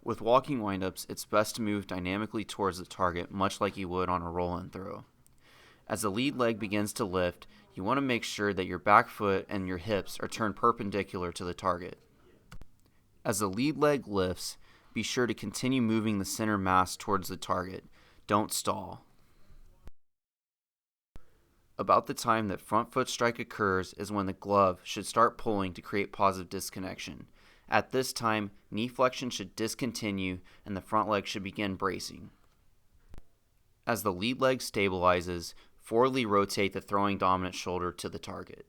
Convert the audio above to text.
With walking windups, it's best to move dynamically towards the target, much like you would on a roll and throw. As the lead leg begins to lift, you want to make sure that your back foot and your hips are turned perpendicular to the target. As the lead leg lifts, be sure to continue moving the center mass towards the target. Don't stall. About the time that front foot strike occurs is when the glove should start pulling to create positive disconnection. At this time, knee flexion should discontinue and the front leg should begin bracing. As the lead leg stabilizes, forwardly rotate the throwing dominant shoulder to the target.